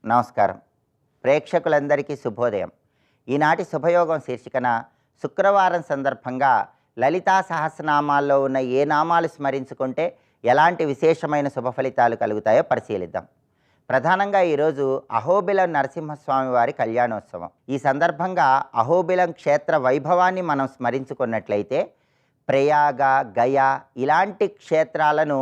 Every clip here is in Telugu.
నమస్కారం. ప్రేక్షకులందరికీ శుభోదయం. ఈనాటి శుభయోగం శీర్షికన శుక్రవారం సందర్భంగా లలితా సహస్రనామాల్లో ఉన్న ఏ నామాలు స్మరించుకుంటే ఎలాంటి విశేషమైన శుభ ఫలితాలు కలుగుతాయో పరిశీలిద్దాం. ప్రధానంగా ఈరోజు అహోబిలం నరసింహస్వామి వారి కళ్యాణోత్సవం. ఈ సందర్భంగా అహోబిలం క్షేత్ర వైభవాన్ని మనం స్మరించుకున్నట్లయితే ప్రయాగ, గయ ఇలాంటి క్షేత్రాలను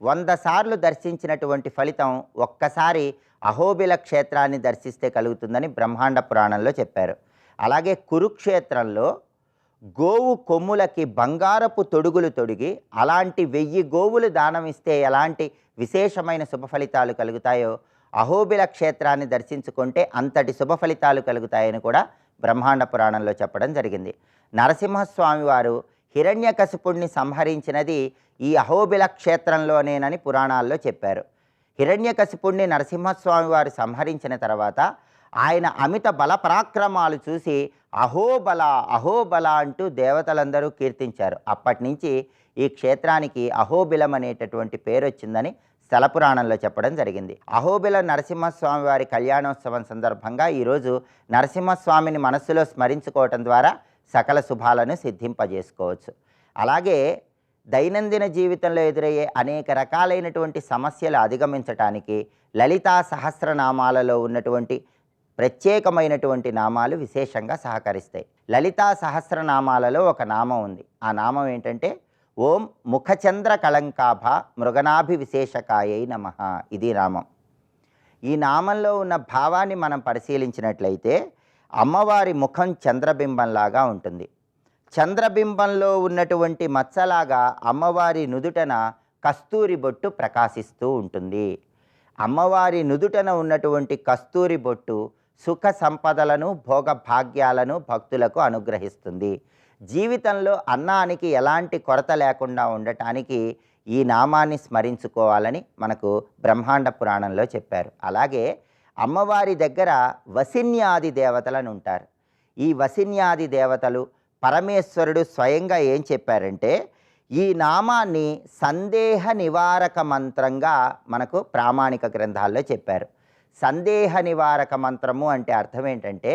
100 సార్లు దర్శించినటువంటి ఫలితం ఒక్కసారి అహోబిల క్షేత్రాన్ని దర్శిస్తే కలుగుతుందని బ్రహ్మాండ పురాణంలో చెప్పారు. అలాగే కురుక్షేత్రంలో గోవు కొమ్ములకి బంగారపు తొడుగులు తొడిగి అలాంటి 1000 గోవులు దానం ఇస్తే ఎలాంటి విశేషమైన శుభ ఫలితాలు కలుగుతాయో అహోబిల క్షేత్రాన్ని దర్శించుకుంటే అంతటి శుభ ఫలితాలు కలుగుతాయని కూడా బ్రహ్మాండ పురాణంలో చెప్పడం జరిగింది. నరసింహస్వామి వారు హిరణ్యకశిపుణ్ణి సంహరించినది ఈ అహోబిల క్షేత్రంలోనేనని పురాణాల్లో చెప్పారు. హిరణ్యకశిపుణ్ణి నరసింహస్వామి వారు సంహరించిన తర్వాత ఆయన అమిత బల పరాక్రమాలు చూసి అహోబల అహోబల అంటూ దేవతలందరూ కీర్తించారు. అప్పటి నుంచి ఈ క్షేత్రానికి అహోబిలం అనేటటువంటి పేరు వచ్చిందని స్థలపురాణంలో చెప్పడం జరిగింది. అహోబిలం నరసింహస్వామి వారి కళ్యాణోత్సవం సందర్భంగా ఈరోజు నరసింహస్వామిని మనస్సులో స్మరించుకోవటం ద్వారా సకల శుభాలను సిద్ధింపజేసుకోవచ్చు. అలాగే దైనందిన జీవితంలో ఎదురయ్యే అనేక రకాలైనటువంటి సమస్యలు అధిగమించటానికి లలితా సహస్రనామాలలో ఉన్నటువంటి ప్రత్యేకమైనటువంటి నామాలు విశేషంగా సహకరిస్తాయి. లలితా సహస్రనామాలలో ఒక నామం ఉంది. ఆ నామం ఏంటంటే ఓం ముఖచంద్ర కళంకాభ మృగనాభి విశేషకాయై నమః. ఇది నామం. ఈ నామంలో ఉన్న భావాన్ని మనం పరిశీలించినట్లయితే అమ్మవారి ముఖం చంద్రబింబంలాగా ఉంటుంది. చంద్రబింబంలో ఉన్నటువంటి మచ్చలాగా అమ్మవారి నుదుటన కస్తూరి బొట్టు ప్రకాశిస్తూ ఉంటుంది. అమ్మవారి నుదుటన ఉన్నటువంటి కస్తూరి బొట్టు సుఖ సంపదలను భోగ భాగ్యాలను భక్తులకు అనుగ్రహిస్తుంది. జీవితంలో అన్నానికి ఎలాంటి కొరత లేకుండా ఉండటానికి ఈ నామాన్ని స్మరించుకోవాలని మనకు బ్రహ్మాండ పురాణంలో చెప్పారు. అలాగే అమ్మవారి దగ్గర వసిన్యాది దేవతలను ఉంటారు. ఈ వసిన్యాది దేవతలు పరమేశ్వరుడు స్వయంగా ఏం చెప్పారంటే ఈ నామాన్ని సందేహ నివారక మంత్రంగా మనకు ప్రామాణిక గ్రంథాల్లో చెప్పారు. సందేహ నివారక మంత్రము అంటే అర్థం ఏంటంటే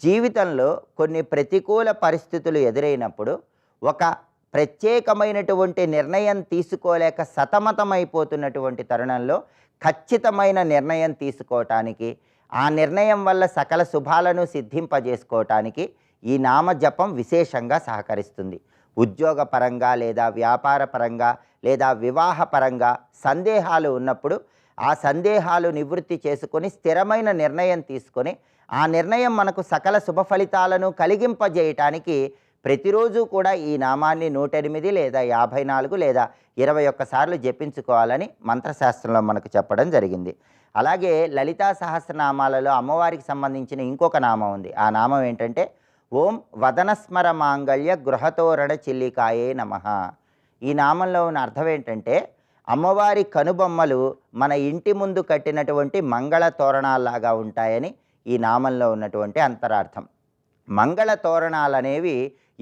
జీవితంలో కొన్ని ప్రతికూల పరిస్థితులు ఎదురైనప్పుడు ఒక ప్రత్యేకమైనటువంటి నిర్ణయం తీసుకోలేక సతమతమైపోతున్నటువంటి తరుణంలో ఖచ్చితమైన నిర్ణయం తీసుకోవటానికి, ఆ నిర్ణయం వల్ల సకల శుభాలను సిద్ధింపజేసుకోవటానికి ఈ నామజపం విశేషంగా సహకరిస్తుంది. ఉద్యోగపరంగా లేదా వ్యాపార పరంగా లేదా వివాహ పరంగా సందేహాలు ఉన్నప్పుడు ఆ సందేహాలు నివృత్తి చేసుకొని స్థిరమైన నిర్ణయం తీసుకొని ఆ నిర్ణయం మనకు సకల శుభ ఫలితాలను కలిగింపజేయటానికి ప్రతిరోజు కూడా ఈ నామాన్ని 108 లేదా 54 లేదా 21 సార్లు జపించుకోవాలని మంత్రశాస్త్రంలో మనకు చెప్పడం జరిగింది. అలాగే లలితా సహస్రనామాలలో అమ్మవారికి సంబంధించిన ఇంకొక నామం ఉంది. ఆ నామం ఏంటంటే ఓం వదనస్మర మాంగళ్య గృహతోరణ చిల్లికాయే నమః. ఈ నామంలో ఉన్న అర్థం ఏంటంటే అమ్మవారి కనుబొమ్మలు మన ఇంటి ముందు కట్టినటువంటి మంగళ తోరణాల్లాగా ఉంటాయని ఈ నామంలో ఉన్నటువంటి అంతరార్థం. మంగళ తోరణాలు అనేవి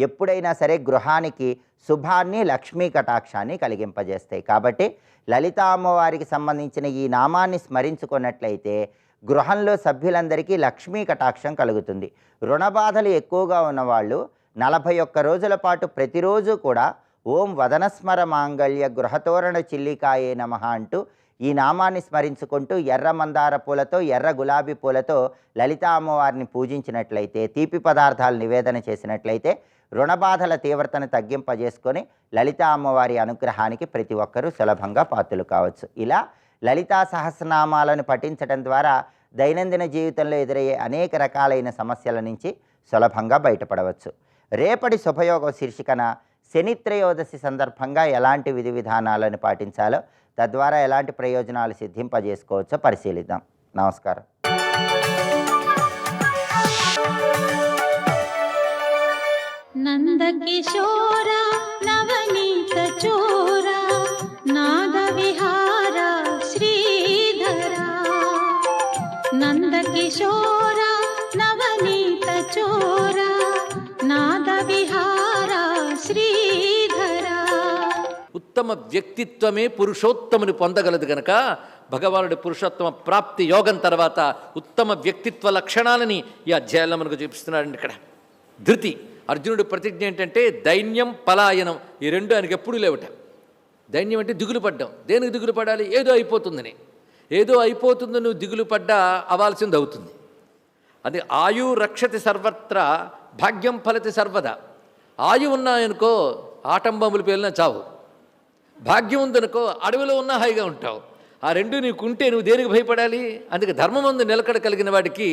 ఎప్పుడైనా సరే గృహానికి శుభాన్ని, లక్ష్మీ కటాక్షాన్ని కలిగింపజేస్తాయి. కాబట్టి లలితా అమ్మవారికి సంబంధించిన ఈ నామాన్ని స్మరించుకున్నట్లయితే గృహంలో సభ్యులందరికీ లక్ష్మీ కటాక్షం కలుగుతుంది. రుణబాధలు ఎక్కువగా ఉన్నవాళ్ళు 41 రోజుల పాటు ప్రతిరోజు కూడా ఓం వదనస్మర మాంగళ్య గృహతోరణ చిల్లికాయే నమః అంటూ ఈ నామాన్ని స్మరించుకుంటూ ఎర్ర మందార పూలతో, ఎర్ర గులాబీ పూలతో లలితా అమ్మవారిని పూజించినట్లయితే, తీపి పదార్థాలు నివేదన చేసినట్లయితే రుణబాధల తీవ్రతను తగ్గింపజేసుకొని లలితా అమ్మవారి అనుగ్రహానికి ప్రతి ఒక్కరూ సులభంగా పాత్రలు కావచ్చు. ఇలా లలితా సహస్రనామాలను పఠించడం ద్వారా దైనందిన జీవితంలో ఎదురయ్యే అనేక రకాలైన సమస్యల నుంచి సులభంగా బయటపడవచ్చు. రేపటి శుభయోగం శీర్షికన శనిత్రయోదశి సందర్భంగా ఎలాంటి విధి విధానాలను పాటించాలో, తద్వారా ఎలాంటి ప్రయోజనాలు సిద్ధింపజేసుకోవచ్చో పరిశీలిద్దాం. నమస్కారం. నందకిశోర నవనీత చోర నాద విహార శ్రీధర. నందకిశోర నవనీత చోర నాద విహార శ్రీధర. ఉత్తమ వ్యక్తిత్వమే పురుషోత్తముని పొందగలదు గనక భగవానుడి పురుషోత్తమ ప్రాప్తి యోగం తర్వాత ఉత్తమ వ్యక్తిత్వ లక్షణాలని ఈ అధ్యాయంలో మనకు చూపిస్తున్నాడండి. ఇక్కడ ధృతి, అర్జునుడి ప్రతిజ్ఞ ఏంటంటే దైన్యం పలాయనం, ఈ రెండు ఆయనకి ఎప్పుడూ లేవట. దైన్యం అంటే దిగులు పడ్డాం. దేనికి దిగులు పడాలి? ఏదో అయిపోతుందని. ఏదో అయిపోతుంది నువ్వు దిగులు పడ్డా అవ్వాల్సింది అవుతుంది. అది ఆయు రక్షతి సర్వత్రా భాగ్యం ఫలతి సర్వదా. ఆయు ఉన్నాయనుకో ఆటంబములు పేలినా చావు, భాగ్యం ఉందనుకో అడవిలో ఉన్నా హాయిగా ఉంటావు. ఆ రెండు నీకుంటే నువ్వు దేనికి భయపడాలి? అందుకే ధర్మమందు నిలకడ కలిగిన వాడికి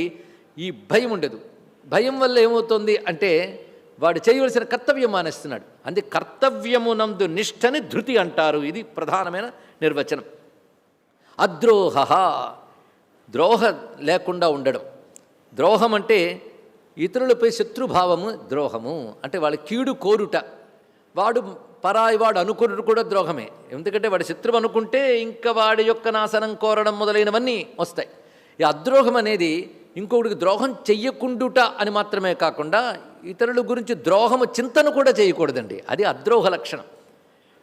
ఈ భయం ఉండదు. భయం వల్ల ఏమవుతుంది అంటే వాడు చేయవలసిన కర్తవ్యం మానేస్తున్నాడు. అందుకే కర్తవ్యమునందు నిష్ఠని ధృతి అంటారు. ఇది ప్రధానమైన నిర్వచనం. అద్రోహ, ద్రోహ లేకుండా ఉండడం. ద్రోహం అంటే ఇతరులపై శత్రుభావము ద్రోహము. అంటే వాళ్ళ కీడు కోరుట. వాడు పరాయి వాడు అనుకున్నది కూడా ద్రోహమే. ఎందుకంటే వాడి శత్రువు అనుకుంటే ఇంకా వాడి యొక్క నాశనం కోరడం మొదలైనవన్నీ వస్తాయి. ఈ అద్రోహం అనేది ఇంకొకటికి ద్రోహం చెయ్యకుండుట అని మాత్రమే కాకుండా ఇతరుల గురించి ద్రోహము చింతన కూడా చేయకూడదండి. అది అద్రోహ లక్షణం.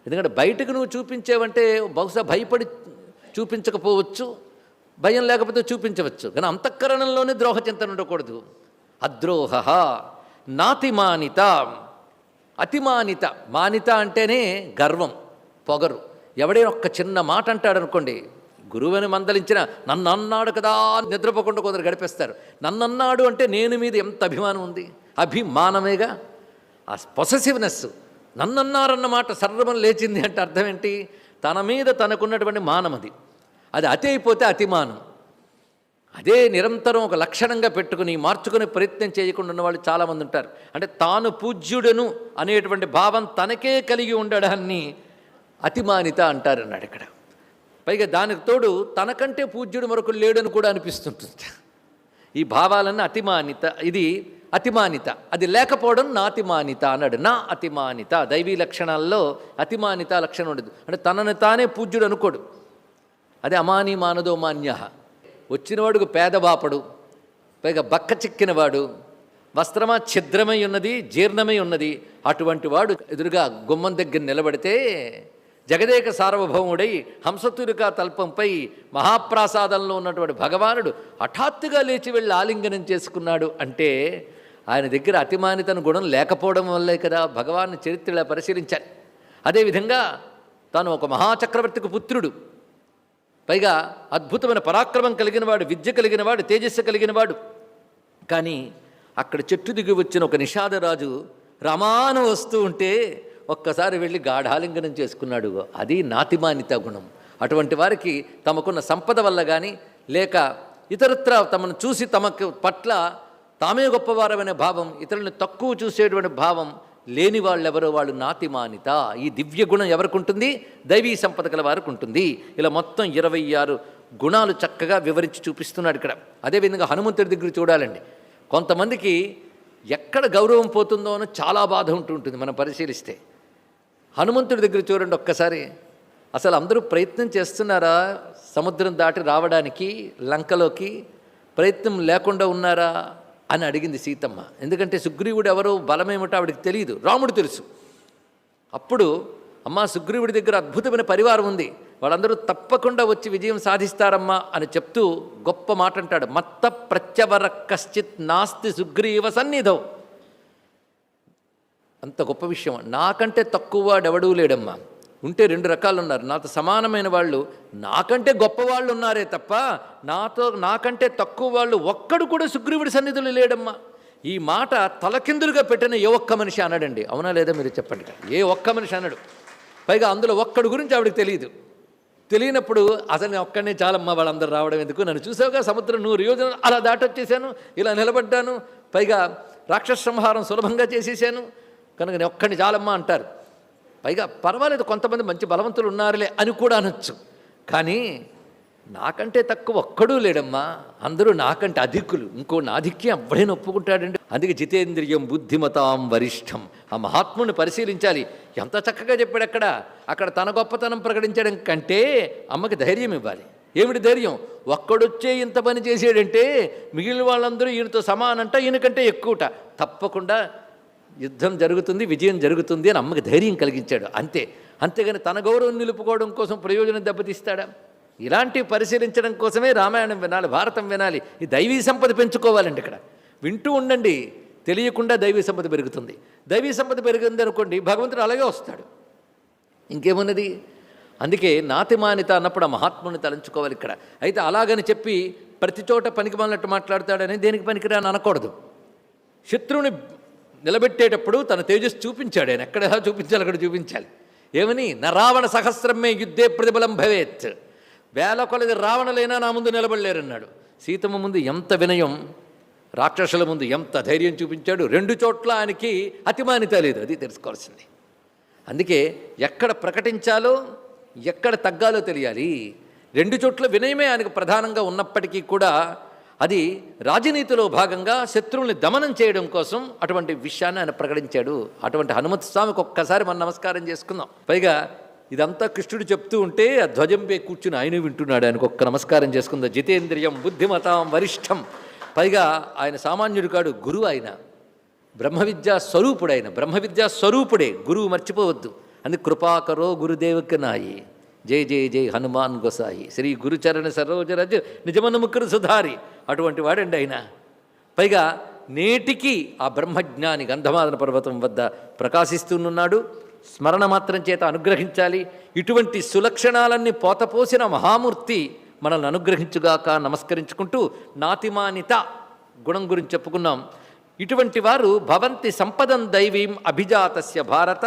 ఎందుకంటే బయటకు నువ్వు చూపించేవంటే బహుశా భయపడి చూపించకపోవచ్చు, భయం లేకపోతే చూపించవచ్చు, కానీ అంతఃకరణంలోనే ద్రోహ చింతన ఉండకూడదు. అద్రోహ నాతిమానిత. అతిమానిత, మానిత అంటేనే గర్వం, పొగరు. ఎవడైనా ఒక్క చిన్న మాట అంటాడనుకోండి, గురువుని మందలించిన నన్ను అన్నాడు కదా నిద్రపోకుండా కొందరు గడిపేస్తారు. నన్ను అన్నాడు అంటే నేను మీద ఎంత అభిమానం ఉంది, అభిమానమేగా. ఆ పొసెసివ్నెస్, నన్ను అన్నారన్న మాట సర్వం లేచింది అంటే అర్థం ఏంటి? తన మీద తనకున్నటువంటి మానం అది. అది అతి అయిపోతే అతిమానం. అదే నిరంతరం ఒక లక్షణంగా పెట్టుకుని మార్చుకునే ప్రయత్నం చేయకుండా ఉన్నవాళ్ళు చాలామంది ఉంటారు. అంటే తాను పూజ్యుడను అనేటువంటి భావం తనకే కలిగి ఉండడాన్ని అతిమానిత అంటారన్నాడు ఇక్కడ. పైగా దానికి తోడు తనకంటే పూజ్యుడు మరొకరు లేడని కూడా అనిపిస్తుంటుంది. ఈ భావాలన్నీ అతిమానిత. ఇది అతిమానిత. అది లేకపోవడం నాతిమానిత అన్నాడు. నా అతిమానిత. దైవీ లక్షణాల్లో అతిమానిత లక్షణం ఉండదు. అంటే తనని తానే పూజ్యుడు అనుకోడు. అదే అమాని మానదో మాన్య. వచ్చినవాడుకు పేదబాపడు, పైగా బక్క చిక్కినవాడు, వస్త్రమా ఛిద్రమై ఉన్నది, జీర్ణమై ఉన్నది. అటువంటి వాడు ఎదురుగా గుమ్మం దగ్గర నిలబడితే జగదేక సార్వభౌముడై హంసతురికా తల్పంపై మహాప్రాసాదంలో ఉన్నటువంటి భగవానుడు హఠాత్తుగా లేచి వెళ్ళి ఆలింగనం చేసుకున్నాడు అంటే ఆయన దగ్గర అతిమానితన గుణం లేకపోవడం వల్లే కదా. భగవాన్ చరిత్రలా పరిశీలించాలి. అదేవిధంగా తాను ఒక మహాచక్రవర్తికి పుత్రుడు, పైగా అద్భుతమైన పరాక్రమం కలిగినవాడు, విద్య కలిగినవాడు, తేజస్సు కలిగినవాడు. కానీ అక్కడ చెట్టు దిగి వచ్చిన ఒక నిషాదరాజు రమాను వస్తూ ఉంటే ఒక్కసారి వెళ్ళి గాఢాలింగనం చేసుకున్నాడు. అది నాతిమానిత గుణం. అటువంటి వారికి తమకున్న సంపద వల్ల కానీ లేక ఇతరత్ర తమను చూసి తమకు పట్ల తామే గొప్పవారమనే భావం, ఇతరులను తక్కువ చూసేటువంటి భావం లేని వాళ్ళెవరో వాళ్ళు నాతిమానిత. ఈ దివ్య గుణం ఎవరికి ఉంటుంది? దైవీ సంపద గల వారికి ఉంటుంది. ఇలా మొత్తం 26 గుణాలు చక్కగా వివరించి చూపిస్తున్నాడు ఇక్కడ. అదేవిధంగా హనుమంతుడి దగ్గర చూడాలండి. కొంతమందికి ఎక్కడ గౌరవం పోతుందో అని చాలా బాధ ఉంటుంటుంది మనం పరిశీలిస్తే. హనుమంతుడి దగ్గర చూడండి ఒక్కసారి. అసలు అందరూ ప్రయత్నం చేస్తున్నారా సముద్రం దాటి రావడానికి, లంకలోకి ప్రయత్నం లేకుండా ఉన్నారా అని అడిగింది సీతమ్మ. ఎందుకంటే సుగ్రీవుడు ఎవరో బలమేమిటో ఆవిడికి తెలియదు, రాముడు తెలుసు. అప్పుడు అమ్మ సుగ్రీవుడి దగ్గర అద్భుతమైన పరివారం ఉంది, వాళ్ళందరూ తప్పకుండా వచ్చి విజయం సాధిస్తారమ్మా అని చెప్తూ గొప్ప మాట అంటాడు. మత్త ప్రత్యవర కశ్చిత్ నాస్తి సుగ్రీవ సన్నిధౌ. అంత గొప్ప విషయం. నాకంటే తక్కువ వాడెవడూ లేడమ్మా. ఉంటే 2 రకాలు ఉన్నారు. నాతో సమానమైన వాళ్ళు, నాకంటే గొప్పవాళ్ళు ఉన్నారే తప్ప నాకంటే తక్కువ వాళ్ళు ఒక్కడు కూడా సుగ్రీవుడి సన్నిధులు లేడమ్మా. ఈ మాట తలకిందులుగా పెట్టిన ఏ ఒక్క మనిషి అన్నాడండి. అవునా లేదా మీరు చెప్పండి. ఏ ఒక్క మనిషి అన్నాడు. పైగా అందులో ఒక్కడు గురించి ఆవిడకి తెలియదు. తెలియనప్పుడు అసలు నేను ఒక్కడనే చాలమ్మా వాళ్ళందరూ రావడం ఎందుకు, నన్ను చూసావుగా సముద్రం 100 యోజనలు అలా దాటొచ్చేసాను, ఇలా నిలబడ్డాను, పైగా రాక్షస సంహారం సులభంగా చేసేసాను కనుక నేను ఒక్కడిని చాలమ్మా అంటారు. పైగా పర్వాలేదు కొంతమంది మంచి బలవంతులు ఉన్నారులే అని కూడా అనొచ్చు. కానీ నాకంటే తక్కువ ఒక్కడూ లేడమ్మా, అందరూ నాకంటే అధికులు, ఇంకో నాధిక్యం అవ్వడైనా ఒప్పుకుంటాడండి. అందుకే జితేంద్రియం బుద్ధిమతాం వరిష్టం. ఆ మహాత్ముని పరిశీలించాలి. ఎంత చక్కగా చెప్పాడు అక్కడ తన గొప్పతనం ప్రకటించడం కంటే అమ్మకి ధైర్యం ఇవ్వాలి. ఏమిటి ధైర్యం? ఒక్కడొచ్చే ఇంత పని చేసాడంటే మిగిలిన వాళ్ళందరూ ఈయనతో సమానంట, ఈయనకంటే ఎక్కువట, తప్పకుండా యుద్ధం జరుగుతుంది, విజయం జరుగుతుంది అని అమ్మకి ధైర్యం కలిగించాడు. అంతేగాని తన గౌరవం నిలుపుకోవడం కోసం ప్రయోజనం దెబ్బతీస్తాడా? ఇలాంటివి పరిశీలించడం కోసమే రామాయణం వినాలి, భారతం వినాలి. ఈ దైవీ సంపద పెంచుకోవాలండి. ఇక్కడ వింటూ ఉండండి, తెలియకుండా దైవీ సంపద పెరుగుతుంది. దైవీ సంపద పెరిగింది అనుకోండి, భగవంతుడు అలాగే వస్తాడు. ఇంకేమున్నది? అందుకే నాతిమానిత అన్నప్పుడు ఆ మహాత్ముని తలంచుకోవాలి ఇక్కడ. అయితే అలాగని చెప్పి ప్రతి చోట పనికి మాలినట్టు మాట్లాడతాడని దేనికి పనికిరాని అనకూడదు. శత్రువుని నిలబెట్టేటప్పుడు తన తేజస్సు చూపించాడు ఆయన. ఎక్కడ చూపించాలి అక్కడ చూపించాలి. ఏమని? నా రావణ సహస్రమే యుద్ధే ప్రతిబలం భవేత్. వేల కొలది రావణలైనా నా ముందు నిలబడలేరన్నాడు. సీతమ్మ ముందు ఎంత వినయం, రాక్షసుల ముందు ఎంత ధైర్యం చూపించాడు. 2 చోట్ల ఆయనకి అతిమానిత లేదు. అది తెలుసుకోవాల్సింది. అందుకే ఎక్కడ ప్రకటించాలో ఎక్కడ తగ్గాలో తెలియాలి. 2 చోట్ల వినయమే ఆయనకు ప్రధానంగా ఉన్నప్పటికీ కూడా అది రాజనీతిలో భాగంగా శత్రువుల్ని దమనం చేయడం కోసం అటువంటి విషయాన్ని ఆయన ప్రకటించాడు. అటువంటి హనుమత్ స్వామికి ఒక్కసారి మనం నమస్కారం చేసుకుందాం. పైగా ఇదంతా కృష్ణుడు చెప్తూ ఉంటే ఆ ధ్వజంపై కూర్చుని ఆయన వింటున్నాడు. ఆయనకు ఒక్క నమస్కారం చేసుకుందాం. జితేంద్రియం బుద్ధిమతాం వరిష్టం. పైగా ఆయన సామాన్యుడు కాడు, గురువు. ఆయన బ్రహ్మ విద్యా స్వరూపుడు. ఆయన బ్రహ్మ విద్యా స్వరూపుడే, గురువు మర్చిపోవద్దు. అని కృపాకరో గురుదేవకి నాయి, జై జై జై హనుమాన్ గోసాయి, శ్రీ గురుచరణ సరోజరజ్ నిజమనుముఖురు సుధారి. అటువంటి వాడండి ఆయన. పైగా నేటికి ఆ బ్రహ్మజ్ఞాని గంధమాదన పర్వతం వద్ద ప్రకాశిస్తున్నాడు. స్మరణ మాత్రం చేత అనుగ్రహించాలి. ఇటువంటి సులక్షణాలన్నీ పోతపోసిన మహామూర్తి మనల్ని అనుగ్రహించుగాక నమస్కరించుకుంటూ నాతిమానిత గుణం గురించి చెప్పుకున్నాం. ఇటువంటి వారు భవంతి సంపదం దైవీం అభిజాతస్య భారత.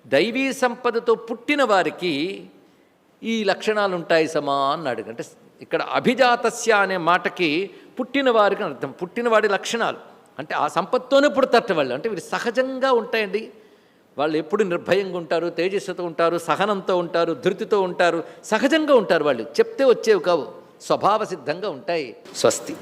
దైవీ సంపదతో పుట్టిన వారికి ఈ లక్షణాలు ఉంటాయి సమా అన్నాడు. అంటే ఇక్కడ అభిజాతస్య అనే మాటకి పుట్టిన వారికి అర్థం. పుట్టినవాడి లక్షణాలు అంటే ఆ సంపత్తోనే పుడతట్టు వాళ్ళు. అంటే వీరు సహజంగా ఉంటాయండి. వాళ్ళు ఎప్పుడు నిర్భయంగా ఉంటారు, తేజస్సుతో ఉంటారు, సహనంతో ఉంటారు, ధృతితో ఉంటారు, సహజంగా ఉంటారు. వాళ్ళు చెప్తే వచ్చేవి కావు, స్వభావ సిద్ధంగా ఉంటాయి. స్వస్తి.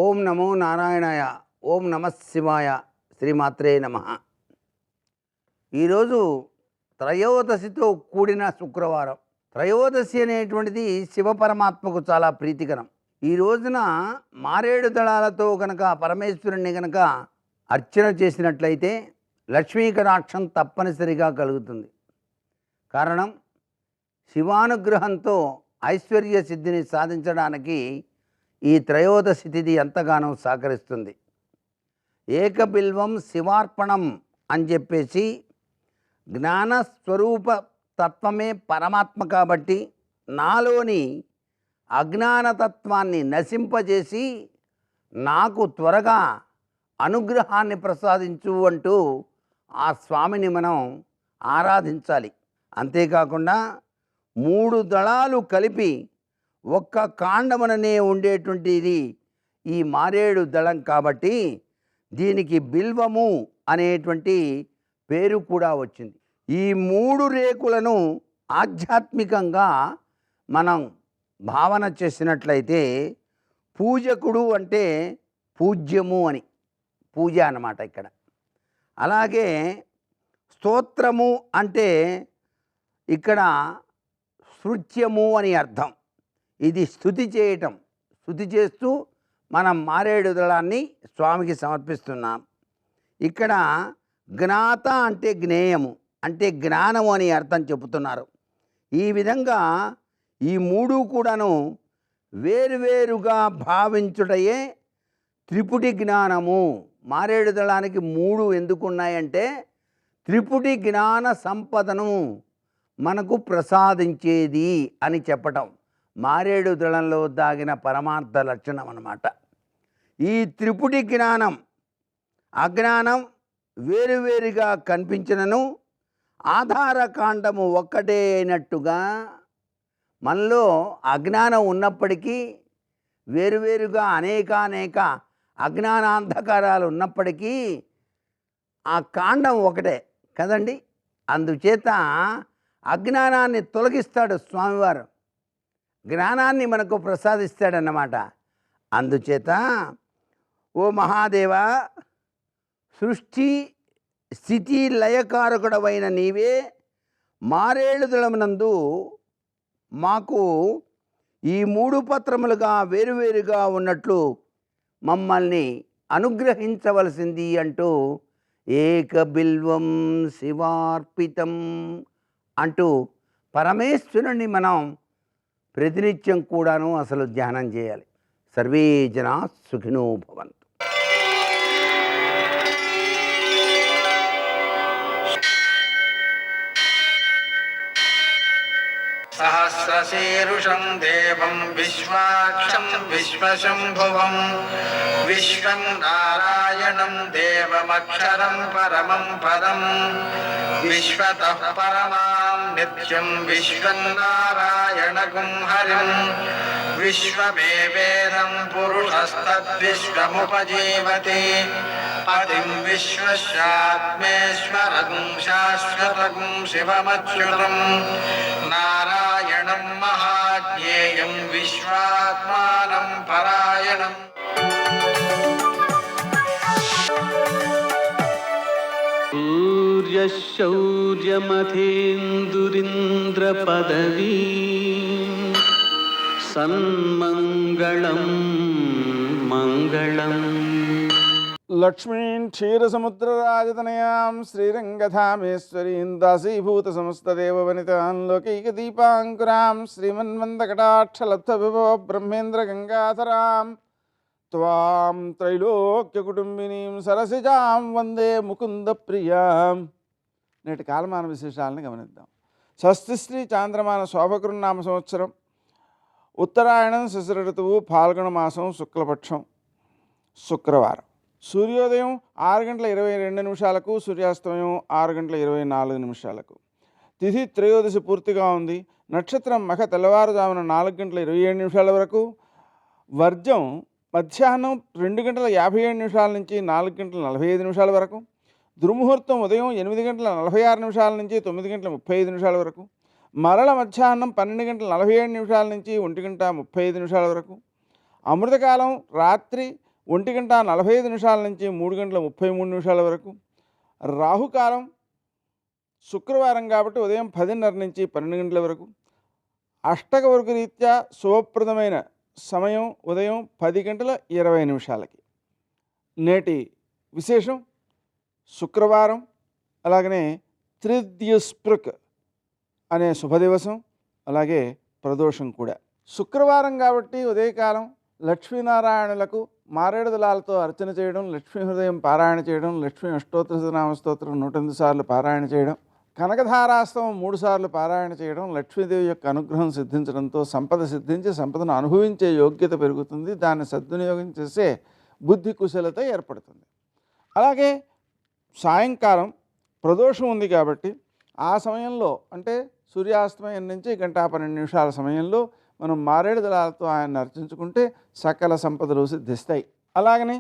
ఓం నమో నారాయణాయ. ఓం నమః శివాయ. శ్రీమాత్రే నమః. ఈరోజు త్రయోదశితో కూడిన శుక్రవారం. త్రయోదశి అనేటువంటిది శివపరమాత్మకు చాలా ప్రీతికరం. ఈ రోజున మారేడు దళాలతో కనుక పరమేశ్వరుణ్ణి కనుక అర్చన చేసినట్లయితే లక్ష్మీ కటాక్షం తప్పనిసరిగా కలుగుతుంది. కారణం, శివానుగ్రహంతో ఐశ్వర్య సిద్ధిని సాధించడానికి ఈ త్రయోదశి తిథి ఎంతగానో సహకరిస్తుంది. ఏకబిల్వం శివార్పణం అని చెప్పేసి, జ్ఞానస్వరూప తత్వమే పరమాత్మ కాబట్టి నాలోని అజ్ఞానతత్వాన్ని నశింపజేసి నాకు త్వరగా అనుగ్రహాన్ని ప్రసాదించు అంటూ ఆ స్వామిని మనం ఆరాధించాలి. అంతేకాకుండా 3 దళాలు కలిపి ఒక్క కాండముననే ఉండేటువంటిది ఈ మారేడు దళం కాబట్టి దీనికి బిల్వము అనేటువంటి పేరు కూడా వచ్చింది. ఈ 3 రేకులను ఆధ్యాత్మికంగా మనం భావన చేసినట్లయితే పూజకుడు అంటే పూజ్యము అని, పూజ అన్నమాట ఇక్కడ. అలాగే స్తోత్రము అంటే ఇక్కడ శృత్యము అని అర్థం. ఇది స్తుతి చేయటం. స్తుతి చేస్తూ మనం మారేడు దళాన్ని స్వామికి సమర్పిస్తున్నాం. ఇక్కడ జ్ఞాత అంటే జ్ఞేయము, అంటే జ్ఞానము అని అర్థం చెబుతున్నారు. ఈ విధంగా ఈ 3 కూడాను వేరువేరుగా భావించుటయే త్రిపుటి జ్ఞానము. మారేడు దళానికి 3 ఎందుకున్నాయంటే త్రిపుటి జ్ఞాన సంపదను మనకు ప్రసాదించేది అని చెప్పటం మారేడు దళంలో దాగిన పరమార్థ లక్షణం అన్నమాట. ఈ త్రిపుటి జ్ఞానం, అజ్ఞానం వేరువేరుగా కనిపించినను ఆధారకాండము ఒక్కటే అయినట్టుగా మనలో అజ్ఞానం ఉన్నప్పటికీ, వేరువేరుగా అనేక అజ్ఞానాంధకారాలు ఉన్నప్పటికీ ఆ కాండం ఒకటే కదండి. అందుచేత అజ్ఞానాన్ని తొలగిస్తాడు స్వామివారు, జ్ఞానాన్ని మనకు ప్రసాదిస్తాడన్నమాట. అందుచేత ఓ మహాదేవ, సృష్టి స్థితి లయకారకుడవైన నీవే మారేడుదలమునందు మాకు ఈ 3 పత్రములుగా వేరువేరుగా ఉన్నట్లు మమ్మల్ని అనుగ్రహించవలసింది అంటూ ఏకబిల్వం శివార్పితం అంటూ పరమేశ్వరుని మనం ప్రతినిత్యం కూడాను అసలు ధ్యానం చేయాలి. సర్వే జనా సుఖినో భవంతు. సహస్రశీరుషం దేవం విశ్వాక్షం విశ్వశంభువం విశ్వం నారాయణం దేవమక్షరం పరమం పదం విశ్వతః పరమాం నిత్యం విశ్వం నారాయణగుం హరిం విశ్వమేవేదం పురుషస్తద్విశ్వముపజీవతి పతిం విశ్వస్యాత్మేశ్వరం శాశ్వతం శివమచ్యుతం నారాయణం మహాజ్ఞేయం విశ్వాత్మానం పరాయణం. సూర్యశౌర్యమథేందురింద్రపదవీ సన్మంగళం మంగళం. లక్ష్మీం క్షీరసముద్రరాజతనయాం శ్రీరంగధామేశ్వరీం దాసీభూత సమస్తదేవవనితాం లోకైకదీపాంకురాం శ్రీమన్మందకటాక్షలబ్ధవిభవ బ్రహ్మేంద్రగంగాధరాం త్వాం త్రైలోక్యకుటుంబినీం సరసిజాం వందే ముకుందప్రియాం. నేటి కాలమాన విశేషాలను గమనిద్దాం. షష్ఠిశ్రీ చాంద్రమాన శోభకృన్నామ సంవత్సరం, ఉత్తరాయణం శిశిర ఋతువు, ఫాల్గుణ మాసం, శుక్లపక్షం, శుక్రవారం. సూర్యోదయం 6:22 సూర్యాస్తమయం 6:24. తిథి త్రయోదశి పూర్తిగా ఉంది. నక్షత్రం మఖ తెల్లవారుజామున 4:27 వరకు. వర్జం మధ్యాహ్నం 2:57 నుంచి 4:45 వరకు. దుర్ముహూర్తం ఉదయం 8:46 నుంచి 9:35 వరకు. మరల మధ్యాహ్నం 12:47 నుంచి 1:35 వరకు. అమృతకాలం రాత్రి 1:45 నుంచి 3:33 వరకు. రాహుకాలం శుక్రవారం కాబట్టి ఉదయం 10:30 నుంచి 12 గంటల వరకు. అష్టక వర్గ రీత్యా శుభప్రదమైన సమయం ఉదయం 10:20 నేటి విశేషం శుక్రవారం, అలాగనే త్రిద్యుస్పృక్ అనే శుభదివసం, అలాగే ప్రదోషం కూడా. శుక్రవారం కాబట్టి ఉదయకాలం లక్ష్మీనారాయణులకు మారేడు దళాలతో అర్చన చేయడం, లక్ష్మీ హృదయం పారాయణ చేయడం, లక్ష్మీ అష్టోత్తర స్తోత్రం 108 సార్లు పారాయణ చేయడం, కనకధారాస్తవం 3 సార్లు పారాయణ చేయడం, లక్ష్మీదేవి యొక్క అనుగ్రహం సిద్ధించడంతో సంపద సిద్ధించి సంపదను అనుభవించే యోగ్యత పెరుగుతుంది. దాన్ని సద్వినియోగం చేసే బుద్ధి కుశలత ఏర్పడుతుంది. అలాగే సాయంకాలం ప్రదోషం ఉంది కాబట్టి ఆ సమయంలో అంటే సూర్యాస్తమయం నుంచి 1:12 సమయంలో మనం మారేడు దళాలతో ఆయన్ని అర్చించుకుంటే సకల సంపదలు సిద్ధిస్తాయి. అలాగనే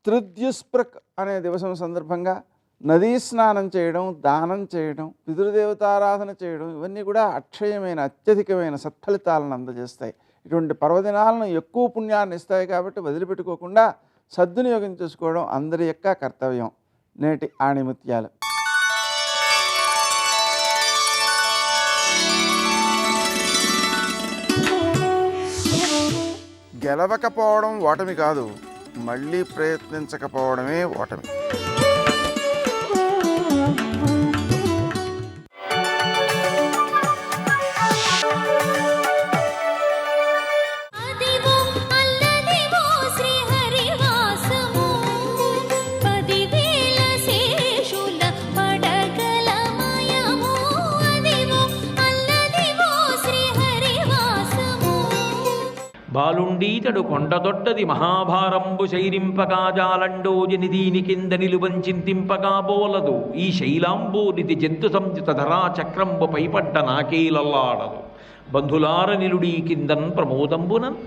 త్రిద్యుస్పృక్ అనే దివసం సందర్భంగా నదీ స్నానం చేయడం, దానం చేయడం, పితృదేవతారాధన చేయడం ఇవన్నీ కూడా అక్షయమైన అత్యధికమైన సత్ఫలితాలను అందజేస్తాయి. ఇటువంటి పర్వదినాలను ఎక్కువ పుణ్యాన్ని ఇస్తాయి కాబట్టి వదిలిపెట్టుకోకుండా సద్వినియోగం చేసుకోవడం అందరి యొక్క కర్తవ్యం. నేటి ఆణిముత్యాలు. గెలవకపోవడం ఓటమి కాదు, మళ్ళీ ప్రయత్నించకపోవడమే ఓటమి. బాలుండీతడు కొండదొడ్డది మహాభారంబు శైరింపకాజాలండోజని దీని కింద నిలువంచింతింపగా బోలదు ఈ శైలాంబోనిది జంతు సంయుత ధరా చక్రంబు పైపడ్డ నాకేలల్లాడదు బంధులార నిలుడీ కిందన్ ప్రమోదంబునన్.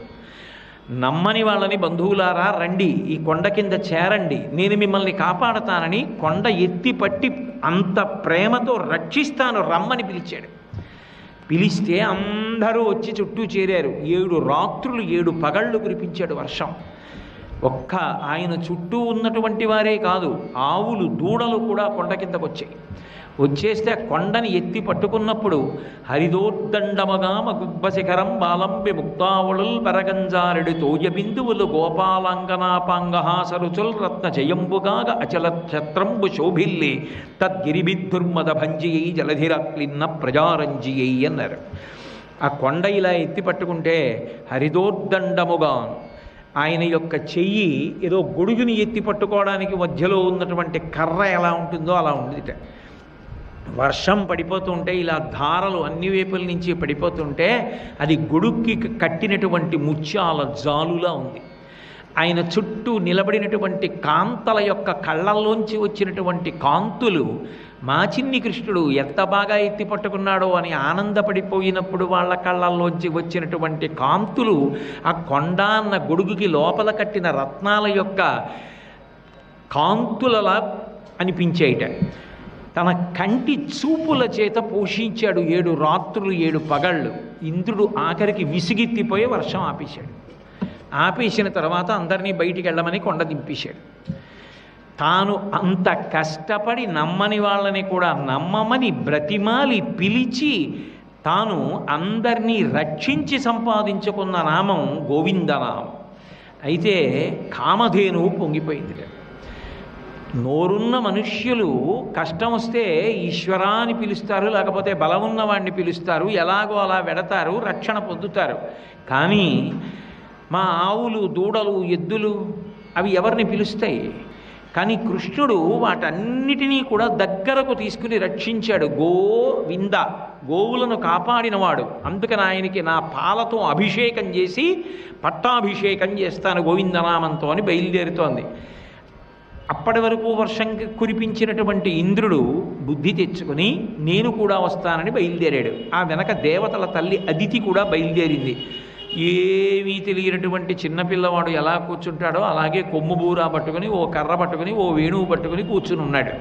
నమ్మని వాళ్ళని బంధువులారా రండి, ఈ కొండ కింద చేరండి, నేను మిమ్మల్ని కాపాడతానని కొండ ఎత్తి పట్టి అంత ప్రేమతో రక్షిస్తాను రమ్మని పిలిచాడు. పిలిస్తే అందరూ వచ్చి చుట్టూ చేరారు. 7 రాత్రులు 7 పగళ్ళు కురిపించాడు వర్షం. ఒక్క ఆయన చుట్టూ ఉన్నటువంటి వారే కాదు, ఆవులు దూడలు కూడా కొండ కిందకు వచ్చాయి. వచ్చేస్తే ఆ కొండని ఎత్తి పట్టుకున్నప్పుడు హరిదోద్దండమగామ గుబ్బశిఖరం బాలంబి ముక్తావళుల్ పరగంజారెడు తోయ బిందువులు గోపాలంగనాపాంగహాసరుచుల్ రత్న జయంబుగాగ అచల ఛత్రంబు శోభిల్లి తద్గిరిబిద్ధుర్మద భంజియై జలధిరాక్లిన్న ప్రజారంజియై అన్నారు. ఆ కొండ ఇలా ఎత్తి పట్టుకుంటే హరిదోద్దండముగా ఆయన యొక్క చెయ్యి ఏదో గొడుగుని ఎత్తి పట్టుకోవడానికి మధ్యలో ఉన్నటువంటి కర్ర ఎలా ఉంటుందో అలా ఉంది. వర్షం పడిపోతుంటే ఇలా ధారలు అన్ని వైపుల నుంచి పడిపోతుంటే అది గొడుక్కి కట్టినటువంటి ముత్యాల జాలులా ఉంది. ఆయన చుట్టూ నిలబడినటువంటి కాంతల యొక్క కళ్ళల్లోంచి వచ్చినటువంటి కాంతులు మా చిన్ని కృష్ణుడు ఎంత బాగా ఎత్తి పట్టుకున్నాడో అని ఆనందపడిపోయినప్పుడు వాళ్ళ కళ్ళల్లోంచి వచ్చినటువంటి కాంతులు ఆ కొండ అన్న గొడుగుకి లోపల కట్టిన రత్నాల యొక్క కాంతులలా అనిపించేయట. తన కంటి చూపుల చేత పోషించాడు 7 రాత్రులు 7 పగళ్ళు. ఇంద్రుడు ఆఖరికి విసిగెత్తిపోయి వర్షం ఆపేశాడు. ఆపేసిన తర్వాత అందరినీ బయటికి వెళ్ళమని కొండ దింపేశాడు. తాను అంత కష్టపడి నమ్మని వాళ్ళని కూడా నమ్మమని బ్రతిమాలి పిలిచి తాను అందరినీ రక్షించి సంపాదించుకున్న నామం గోవిందనామం. అయితే కామధేనువు పొంగిపోయింది. నోరున్న మనుష్యులు కష్టం వస్తే ఈశ్వరా అని పిలుస్తారు, లేకపోతే బలం ఉన్నవాడిని పిలుస్తారు, ఎలాగో అలా వెడతారు, రక్షణ పొందుతారు. కానీ మా ఆవులు దూడలు ఎద్దులు అవి ఎవరిని పిలుస్తాయి? కానీ కృష్ణుడు వాటన్నిటినీ కూడా దగ్గరకు తీసుకుని రక్షించాడు. గోవింద, గోవులను కాపాడినవాడు. అందుకని ఆయనకి నా పాలతో అభిషేకం చేసి పట్టాభిషేకం చేస్తాను గోవిందనామంతో అని బయలుదేరుతోంది. అప్పటి వరకు వర్షం కురిపించినటువంటి ఇంద్రుడు బుద్ధి తెచ్చుకుని నేను కూడా వస్తానని బయలుదేరాడు. ఆ వెనక దేవతల తల్లి అదితి కూడా బయలుదేరింది. ఏమీ తెలియనటువంటి చిన్నపిల్లవాడు ఎలా కూర్చుంటాడో అలాగే కొమ్ము బూరా పట్టుకుని ఓ కర్ర పట్టుకుని ఓ వేణువు పట్టుకుని కూర్చుని ఉన్నాడు.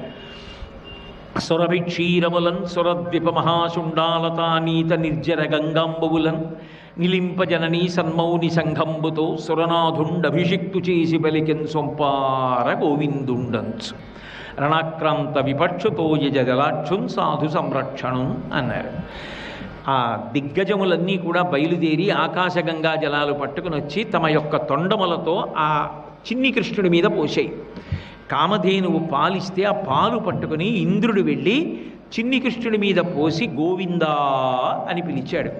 సురభిక్షీరములన్ సురద్విప మహాశుండాలతానీత నిర్జర గంగాంబవులన్ నిలింపజననీ సన్మౌని సంఘంబుతో సురనాథుండభిషిక్తు చేసి బలికెన్ సొంపార గోవిందుండంచు రణాక్రాంత విపక్షుతో యజలాక్షున్ సాధు సంరక్షణం అన్నారు. ఆ దిగ్గజములన్నీ కూడా బయలుదేరి ఆకాశగంగా జలాలు పట్టుకుని వచ్చి తమ యొక్క తొండములతో ఆ చిన్ని కృష్ణుడి మీద పోసాయి. కామధేనువు పాలిస్తే ఆ పాలు పట్టుకుని ఇంద్రుడు వెళ్ళి చిన్ని కృష్ణుడి మీద పోసి గోవిందా అని పిలిచాడు.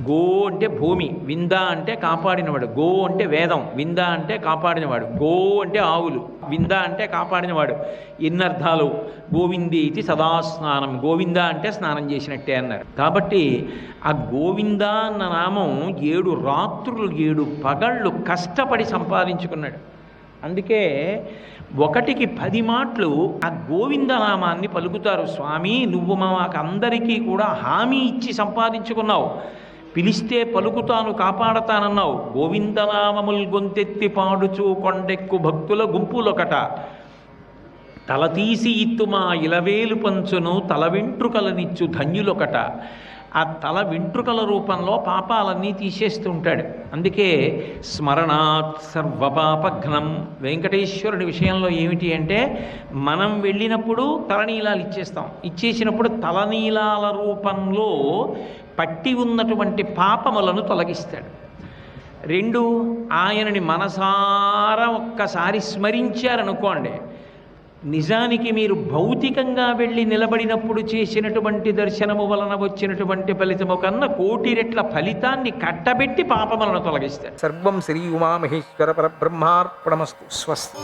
గో అంటే భూమి, విందా అంటే కాపాడినవాడు, గో అంటే వేదం, విందా అంటే కాపాడినవాడు, గో అంటే ఆవులు, విందా అంటే కాపాడినవాడు. ఎన్నర్థాలు? గోవిందే ఇది సదాస్నానం, గోవిందా అంటే స్నానం చేసినట్టే అన్నారు. కాబట్టి ఆ గోవిందా అన్న నామం 7 రాత్రులు 7 పగళ్ళు కష్టపడి సంపాదించుకున్నాడు. అందుకే 1కి 10 మాటలు ఆ గోవిందనామాన్ని పలుకుతారు. స్వామి, నువ్వు మాకందరికీ కూడా హామీ ఇచ్చి సంపాదించుకున్నావు, పిలిస్తే పలుకుతాను కాపాడతానన్నావు. గోవిందనామముల్ గొంతెత్తి పాడుచు కొండెక్కు భక్తుల గుంపులొకట, తల తీసి ఇత్తుమా ఇలవేలు పంచును తల వెంట్రుకలనిచ్చు ధన్యులొకట. ఆ తల వెంట్రుకల రూపంలో పాపాలన్నీ తీసేస్తుంటాడు. అందుకే స్మరణాత్ సర్వపాపఘ్నం. వెంకటేశ్వరుడి విషయంలో ఏమిటి అంటే మనం వెళ్ళినప్పుడు తలనీలాలు ఇచ్చేస్తాం, ఇచ్చేసినప్పుడు తలనీలాల రూపంలో పట్టి ఉన్నటువంటి పాపములను తొలగిస్తాడు. 2, ఆయనని మనసారా ఒక్కసారి స్మరించారనుకోండి, నిజానికి మీరు భౌతికంగా వెళ్ళి నిలబడినప్పుడు చేసినటువంటి దర్శనము వలన వచ్చినటువంటి ఫలితము కన్నా 1,000 రెట్ల ఫలితాన్ని కట్టబెట్టి పాపములను తొలగిస్తాడు. సర్వం శ్రీ ఉమామహేశ్వర పరబ్రహ్మార్పణమస్తు. స్వస్తి.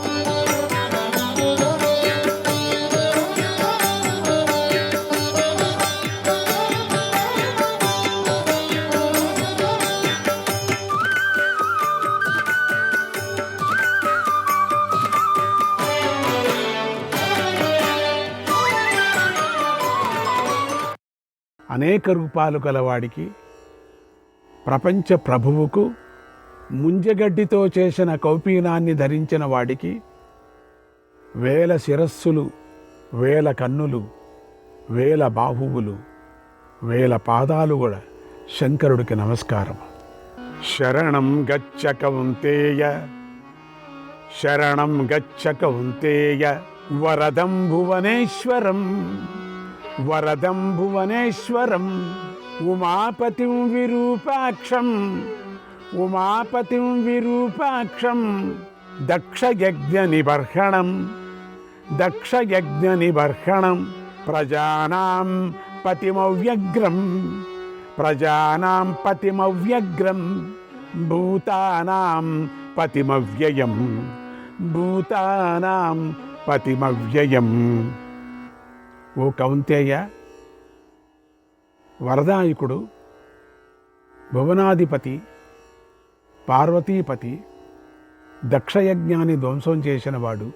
అనేక రూపాలు గలవాడికి, ప్రపంచ ప్రభువుకు, ముంజగడ్డితో చేసిన కౌపీనాన్ని ధరించిన వాడికి 1000 శిరస్సులు, 1000 కన్నులు, 1000 బాహువులు, 1000 పాదాలు కూడా శంకరుడికి నమస్కారం. శరణం గచ్చ కౌంతేయ శరణం గచ్చ కౌంతేయ వరదం భువనేశ్వరం వరదం భువనేశ్వరం ఉమాపతిం విరూపాక్షం ఉమాపతిం విరూపాక్షం దక్షయజ్ఞనిబర్హణం దక్షయజ్ఞనిబర్హణం ప్రజానాం పతిమవ్యగ్రం ప్రజానాం పతిమవ్యగ్రం భూతానాం పతిమవ్యయం భూతానాం పతిమవ్యయం. ఓ కౌంతేయ, వరదాయకుడు, భువనాధిపతి, పార్వతీపతి, దక్షయజ్ఞాన్ని ధ్వంసం చేసినవాడు,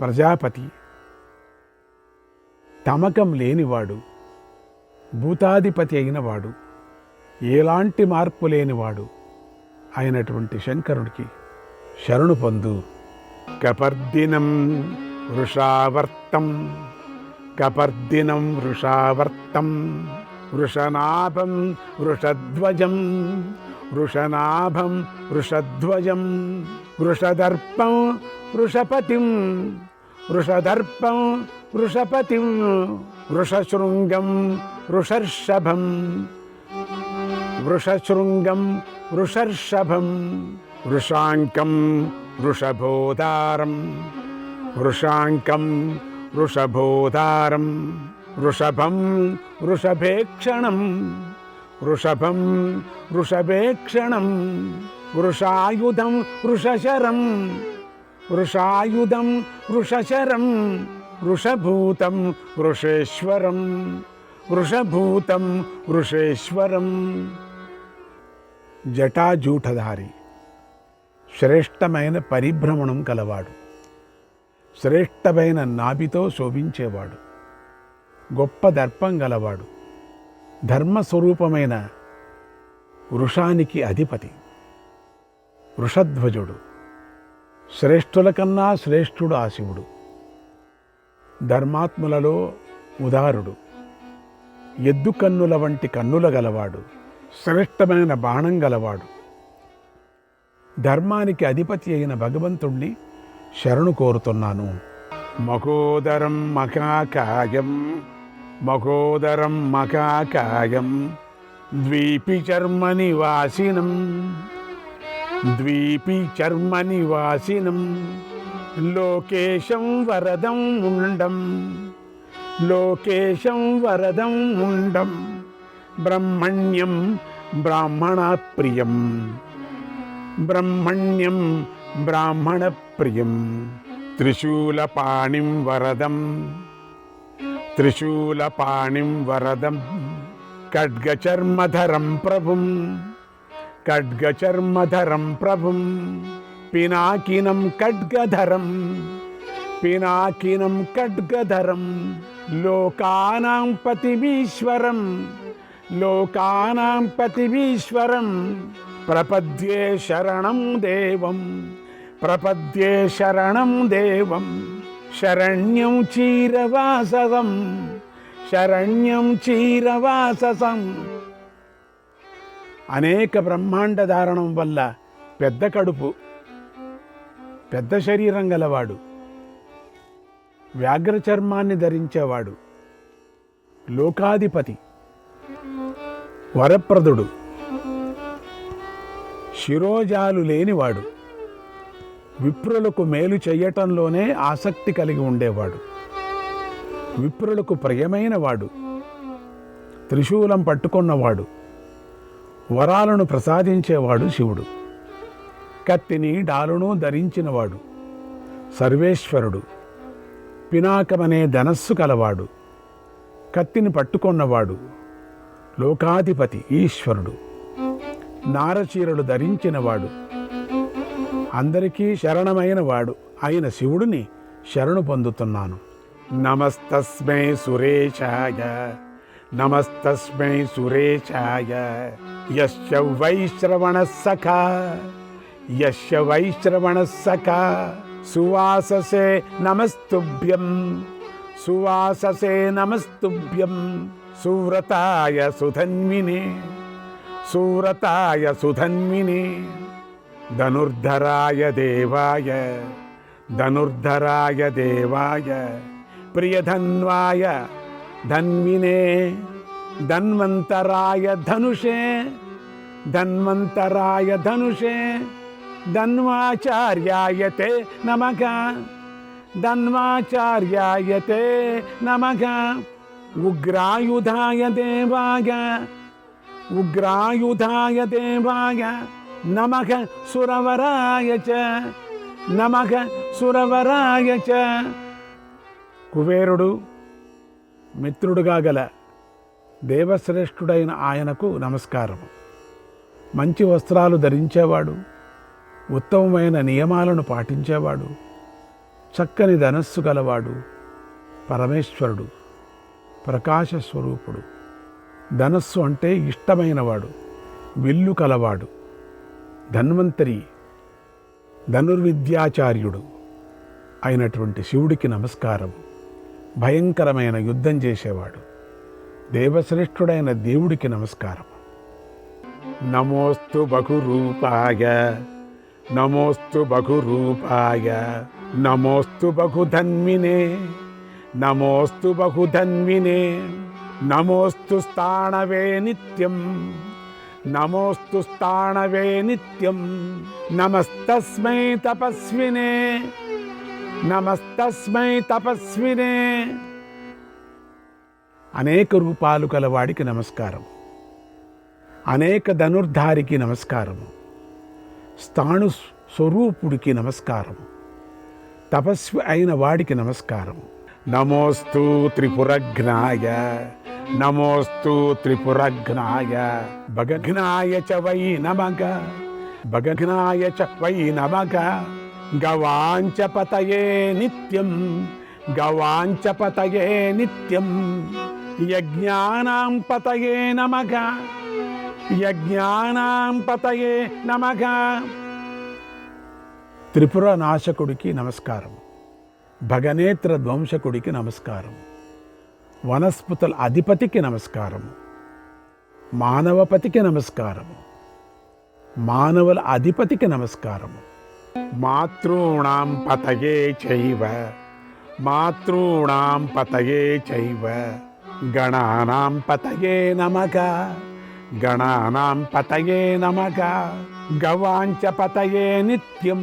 ప్రజాపతి, తమకం లేనివాడు, భూతాధిపతి అయినవాడు, ఎలాంటి మార్పు లేనివాడు అయినటువంటి శంకరుడికి శరణు పొందు. కపర్దినం వృషావర్తం కపర్దినం వృషావర్తం వృషనాభం వృషధ్వజం వృషనాభం వృషధ్వజం వృషదర్పం వృషపతిం వృషదర్పం వృషపతిం వృషశృంగం వృషర్షభం వృషశృంగం వృషర్షభం వృషాంకం వృషభోదారం వృషాంకం వృషభోదారం వృషభం వృషభేక్షణం వృషభం వృషభేక్షణం వృషాయుధం వృషశరం వృషాయుధం వృషశరం వృషభూతం వృషేశ్వరం వృషభూతం వృషేశ్వరం. జటాజూటధారి, శ్రేష్టమైన పరిభ్రమణం కలవాడు, శ్రేష్టమైన నాభితో శోభించేవాడు, గొప్ప దర్పం గలవాడు, ధర్మస్వరూపమైన వృషానికి అధిపతి, వృషధ్వజుడు, శ్రేష్ఠుల కన్నా శ్రేష్ఠుడు ఆ శివుడు. ధర్మాత్ములలో ఉదారుడు, ఎద్దు కన్నుల వంటి కన్నుల గలవాడు, శ్రేష్టమైన బాణం గలవాడు. ధర్మానికి అధిపతి అయిన భగవంతుణ్ణి శరణు కోరుతున్నాను. మహోదరం మకాకాయం మహోదరం మకాకాయం ద్వీపి చర్మ నివాసినం ద్వీపి చర్మ నివాసినం లోకేశం వరదం ముండం లోకేశం వరదం ముండం బ్రహ్మణ్యం బ్రాహ్మణప్రియం బ్రహ్మణ్యం బ్రాహ్మణప్రియం త్రిశూలపాణిం వరదం త్రిశూలపాణిం వరదం ఖడ్గచర్మధరం ప్రభుం ఖడ్గచర్మధరం ప్రభుం పినాకినం ఖడ్గధరం పినాకినం ఖడ్గధరం లోకానాం పతిమీశ్వరం లోకానాం పతిమీశ్వరం ప్రపద్యే శరణం దేవం ప్రపద్యే శరణం దేవం శరణ్యం చీరవాససం శరణ్యం చీరవాససం. అనేక బ్రహ్మాండ ధారణం వల్ల పెద్ద కడుపు, పెద్ద శరీరం గలవాడు, వ్యాఘ్ర చర్మాన్ని ధరించేవాడు, లోకాధిపతి, వరప్రదుడు, శిరోజాలు లేనివాడు, విప్రులకు మేలు చెయ్యటంలోనే ఆసక్తి కలిగి ఉండేవాడు, విప్రులకు ప్రియమైన వాడు, త్రిశూలం పట్టుకున్నవాడు, వరాలను ప్రసాదించేవాడు శివుడు. కత్తిని డాలును ధరించినవాడు, సర్వేశ్వరుడు, పినాకమనే ధనస్సు కలవాడు, కత్తిని పట్టుకున్నవాడు, లోకాధిపతి ఈశ్వరుడు, నారచీరలు ధరించినవాడు, అందరికీ శరణమైన వాడు అయిన శివుడిని శరణు పొందుతున్నాను. నమస్తస్మై సురేశాయ నమస్తస్మై సురేశాయ యస్య వైశ్రవణః సఖా యస్య వైశ్రవణః సఖా సువాససే నమస్తుభ్యం సువాససే నమస్తుభ్యం సువ్రతాయ సుధన్వినే సువ్రతాయ సుధన్వినే ధనుర్ధరాయ దేవాయ ధనుర్ధరాయ దేవాయ ప్రియధన్వాయ ధన్వినే ధన్వంతరాయ ధనుషే ధన్వంతరాయ ధనుషే ధన్వాచార్యాయ తే నమః ధన్వాచార్యాయ తే నమః ఉగ్రాయుధాయ దేవాయ ఉగ్రాయుధాయ దేవాయ నమః సురవరాయ చ నమః సురవరాయ చ. కుబేరుడు మిత్రుడుగా గల దేవశ్రేష్ఠుడైన ఆయనకు నమస్కారము. మంచి వస్త్రాలు ధరించేవాడు, ఉత్తమమైన నియమాలను పాటించేవాడు, చక్కని ధనస్సు గలవాడు, పరమేశ్వరుడు, ప్రకాశ స్వరూపుడు. ధనస్సు అంటే ఇష్టమైనవాడు, విల్లు కలవాడు, ధన్వంతరి, ధనుర్విద్యాచార్యుడు అయినటువంటి శివుడికి నమస్కారం. భయంకరమైన యుద్ధం చేసేవాడు దేవశ్రేష్ఠుడైన దేవుడికి నమస్కారం. నమోస్తు బహురూపాయ నమోస్తు బహురూపాయ నమోస్తు బహుధన్వినే నమోస్తు బహుధన్వినే నమోస్తు స్థాణవే నిత్యం నమోస్తు స్థాణవే నిత్యం నమస్తస్మై తపస్వినే నమస్తస్మై తపస్వినే. అనేక రూపాలు కలవాడికి నమస్కారం. అనేక ధనుర్ధారికి నమస్కారము. స్థాణు స్వరూపుడికి నమస్కారము. తపస్వి అయిన వాడికి నమస్కారము. నమోస్తు త్రిపురఘ్నాయ నమోస్తు త్రిపురఘ్నాయ భగఘ్నాయ చ వై నమః భగఘ్నాయ చ వై నమః గవాంచ పతయే నిత్యం గవాంచ పతయే నిత్యం యజ్ఞానాం పతయే నమః యజ్ఞానాం పతయే నమః. త్రిపుర నాశకుడికి నమస్కారం. భగనేత్ర ధ్వంసకుడికి నమస్కారం. వనస్పతుల అధిపతికి నమస్కారము. మానవపతికి నమస్కారము. మానవుల అధిపతికి నమస్కారము. మాతృణాం పతయే చైవ మాతృణాం పతయే చైవ గణానాం పతయే నమః గణానాం పతయే నమః గవాంచ పతయే నిత్యం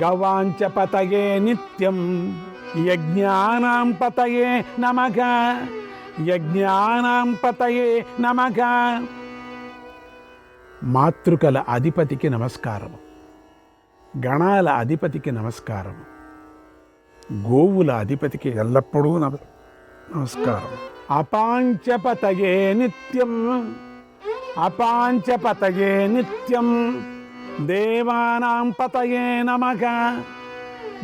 గవాంచ పతయే నిత్యం యజ్ఞానాం పతయే నమః యజ్ఞానాం పతయే నమః. మాతృకల అధిపతికి నమస్కారం. గణాల అధిపతికి నమస్కారం. గోవుల అధిపతికి ఎల్లప్పుడూ నమస్కారం. అపాంచపతయే నిత్యం అపాంచపతయే నిత్యం దేవానాం పతయే నమః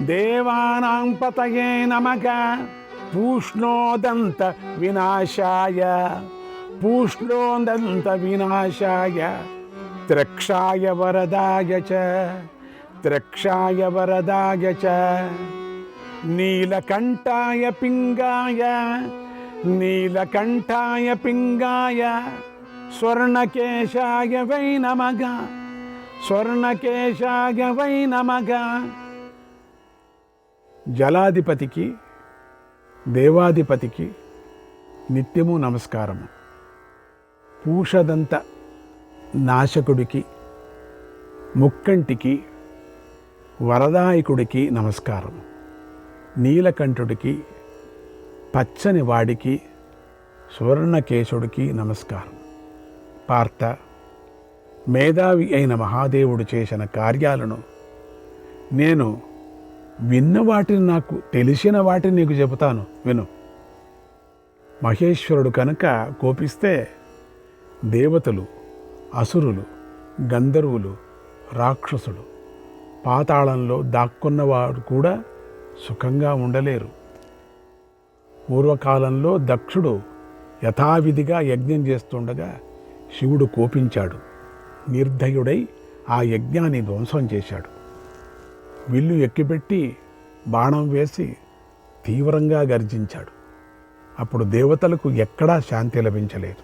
దేవానాం పతయే నమః పూష్ణోదంత వినాశాయ పూష్ణోదంత వినాశాయ త్రక్షాయ వరదాయ చ త్రక్షాయ వరదాయ చ నీలకంఠాయ పింగాయ నీలకంఠాయ పింగాయ స్వర్ణకేశాయ వై నమః స్వర్ణకేశాయ వై నమః. జలాధిపతికి దేవాధిపతికి నిత్యము నమస్కారము. పూషదంత నాశకుడికి ముక్కంటికి వరదాయకుడికి నమస్కారము. నీలకంఠుడికి పచ్చని వాడికి సువర్ణకేశుడికి నమస్కారం. పార్థ, మేధావి అయిన మహాదేవుడు చేసిన కార్యాలను నేను విన్న వాటిని నాకు తెలిసిన వాటిని నీకు చెబుతాను విను. మహేశ్వరుడు కనుక కోపిస్తే దేవతలు, అసురులు, గంధర్వులు, రాక్షసులు పాతాళంలో దాక్కున్నవారు కూడా సుఖంగా ఉండలేరు. పూర్వకాలంలో దక్షుడు యథావిధిగా యజ్ఞం చేస్తుండగా శివుడు కోపించాడు. నిర్దయుడై ఆ యజ్ఞాన్ని ధ్వంసం చేశాడు. విల్లు ఎక్కిపెట్టి బాణం వేసి తీవ్రంగా గర్జించాడు. అప్పుడు దేవతలకు ఎక్కడా శాంతి లభించలేదు.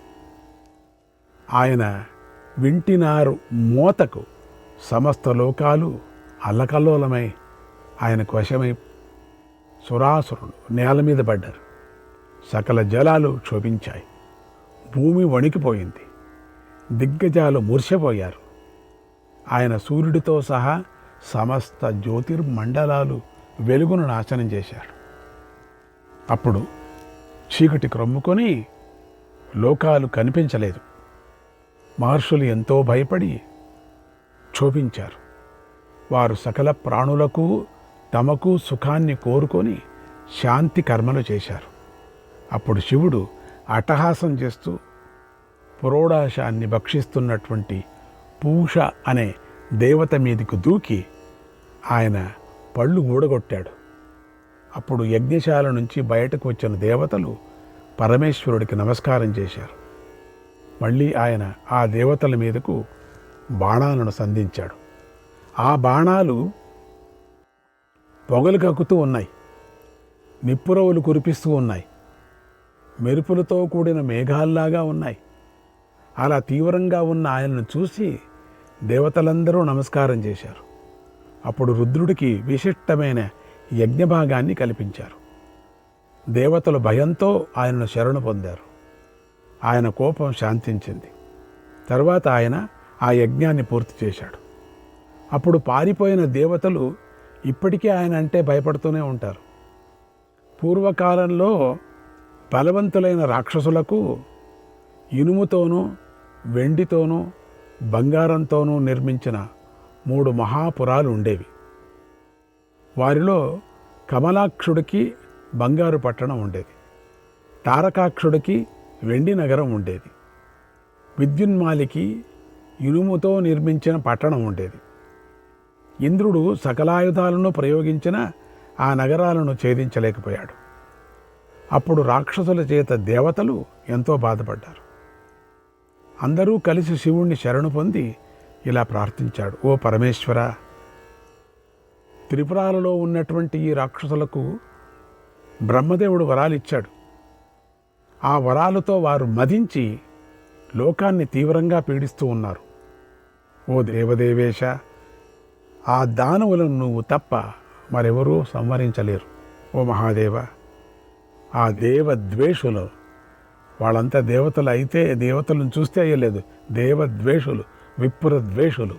ఆయన వింటినారు మోతకు సమస్త లోకాలు అల్లకల్లోలమై ఆయనకు వశమై సురాసురులు నేల మీద పడ్డారు. సకల జలాలు క్షోభించాయి. భూమి వణికిపోయింది. దిగ్గజాలు మూర్ఛపోయారు. ఆయన సూర్యుడితో సహా సమస్త జ్యోతిర్మండలాలు వెలుగును నాశనం చేశారు. అప్పుడు చీకటి క్రమ్ముకొని లోకాలు కనిపించలేదు. మహర్షులు ఎంతో భయపడి క్షోభించారు. వారు సకల ప్రాణులకు తమకు సుఖాన్ని కోరుకొని శాంతి కర్మలు చేశారు. అప్పుడు శివుడు అట్టహాసం చేస్తూ పురోడాశాన్ని భక్షిస్తున్నటువంటి పూష అనే దేవత మీదకు దూకి ఆయన పళ్ళు ఊడగొట్టాడు. అప్పుడు యజ్ఞశాల నుంచి బయటకు వచ్చిన దేవతలు పరమేశ్వరుడికి నమస్కారం చేశారు. మళ్ళీ ఆయన ఆ దేవతల మీదకు బాణాలను సంధించాడు. ఆ బాణాలు పొగలు కక్కుతూ ఉన్నాయి. నిప్పురవులు కురిపిస్తూ ఉన్నాయి. మెరుపులతో కూడిన మేఘాల్లాగా ఉన్నాయి. అలా తీవ్రంగా ఉన్న ఆయనను చూసి దేవతలందరూ నమస్కారం చేశారు. అప్పుడు రుద్రుడికి విశిష్టమైన యజ్ఞభాగాన్ని కల్పించారు. దేవతలు భయంతో ఆయనను శరణు పొందారు. ఆయన కోపం శాంతించింది. తర్వాత ఆయన ఆ యజ్ఞాన్ని పూర్తి చేశాడు. అప్పుడు పారిపోయిన దేవతలు ఇప్పటికీ ఆయన అంటే భయపడుతూనే ఉంటారు. పూర్వకాలంలో బలవంతులైన రాక్షసులకు ఇనుముతోనూ వెండితోనూ బంగారంతోనూ నిర్మించిన 3 మహాపురాలు ఉండేవి. వారిలో కమలాక్షుడికి బంగారు పట్టణం ఉండేది. తారకాక్షుడికి వెండి నగరం ఉండేది. విద్యున్మాలికి ఇనుముతో నిర్మించిన పట్టణం ఉండేది. ఇంద్రుడు సకలాయుధాలను ప్రయోగించిన ఆ నగరాలను ఛేదించలేకపోయాడు. అప్పుడు రాక్షసుల చేత దేవతలు ఎంతో బాధపడ్డారు. అందరూ కలిసి శివుణ్ణి శరణు పొంది ఇలా ప్రార్థించాడు: ఓ పరమేశ్వర, త్రిపురాలలో ఉన్నటువంటి ఈ రాక్షసులకు బ్రహ్మదేవుడు వరాలు ఇచ్చాడు. ఆ వరాలతో వారు మదించి లోకాన్ని తీవ్రంగా పీడిస్తూ ఉన్నారు. ఓ దేవదేవేశ, ఆ దానవులను నువ్వు తప్ప మరెవరూ సంహరించలేరు. ఓ మహాదేవ, ఆ దేవద్వేషులు, వాళ్ళంతా దేవతలు అయితే దేవతలను చూస్తే అయ్యలేదు, దేవద్వేషులు, విప్రద్వేషులు,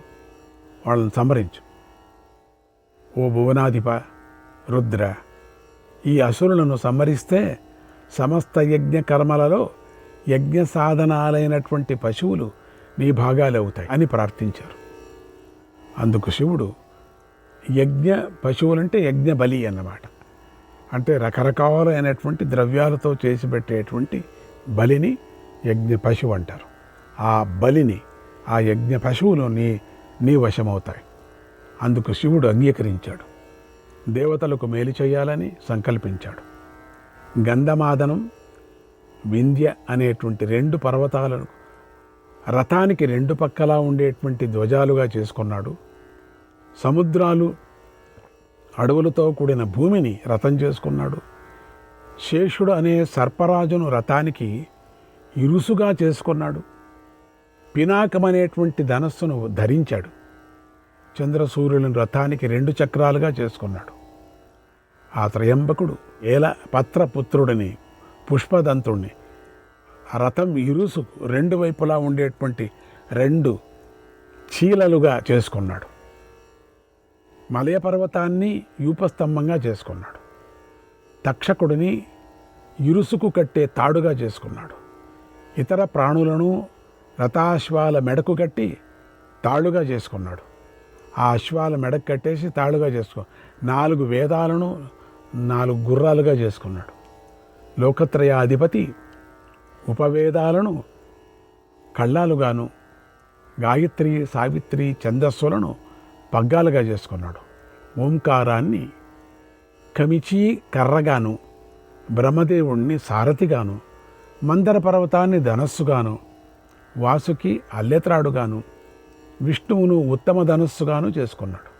వాళ్ళని సంహరించు. ఓ భువనాధిప రుద్ర, ఈ అసురులను సంహరిస్తే సమస్త యజ్ఞ కర్మలలో యజ్ఞ సాధనాలైనటువంటి పశువులు నీ భాగాలు అవుతాయి అని ప్రార్థించారు. అందుకు శివుడు యజ్ఞ పశువులంటే యజ్ఞ బలి అన్నమాట. అంటే రకరకాలైనటువంటి ద్రవ్యాలతో చేసి పెట్టేటువంటి బలిని యజ్ఞ పశువు అంటారు. ఆ బలిని, ఆ యజ్ఞ పశువులు నీ వశమవుతాయి. అందుకు శివుడు అంగీకరించాడు. దేవతలకు మేలు చేయాలని సంకల్పించాడు. గంధమాదనం, వింధ్య అనేటువంటి 2 పర్వతాలను రథానికి 2 పక్కలా ఉండేటువంటి ధ్వజాలుగా చేసుకున్నాడు. సముద్రాలు, అడవులతో కూడిన భూమిని రథం చేసుకున్నాడు. శేషుడు అనే సర్పరాజును రథానికి ఇరుసుగా చేసుకున్నాడు. పినాకం అనేటువంటి ధనస్సును ధరించాడు. చంద్రసూర్యులను రథానికి 2 చక్రాలుగా చేసుకున్నాడు. ఆ త్రయంబకుడు పత్రపుత్రుడిని, పుష్పదంతుడిని రథం ఇరుసు 2 వైపులా ఉండేటువంటి 2 చీలలుగా చేసుకున్నాడు. మలయ పర్వతాన్ని యూపస్తంభంగా చేసుకున్నాడు. తక్షకుడిని ఇరుసుకు కట్టే తాడుగా చేసుకున్నాడు. ఇతర ప్రాణులను రథాశ్వాల మెడకు కట్టి తాళుగా చేసుకున్నాడు. ఆ అశ్వాల మెడకు కట్టేసి తాళుగా 4 వేదాలను 4 గుర్రాలుగా చేసుకున్నాడు. లోకత్రయాధిపతి ఉపవేదాలను కళ్ళాలుగాను, గాయత్రి, సావిత్రి, ఛందస్సులను పగ్గాలుగా చేసుకున్నాడు. ఓంకారాన్ని కమిచి కర్రగాను, బ్రహ్మదేవుణ్ణి సారథిగాను, మందర పర్వతాన్ని ధనస్సుగాను, వాసుకి అల్లెత్రాడుగాను, విష్ణువును ఉత్తమ ధనస్సుగాను చేసుకున్నాడు.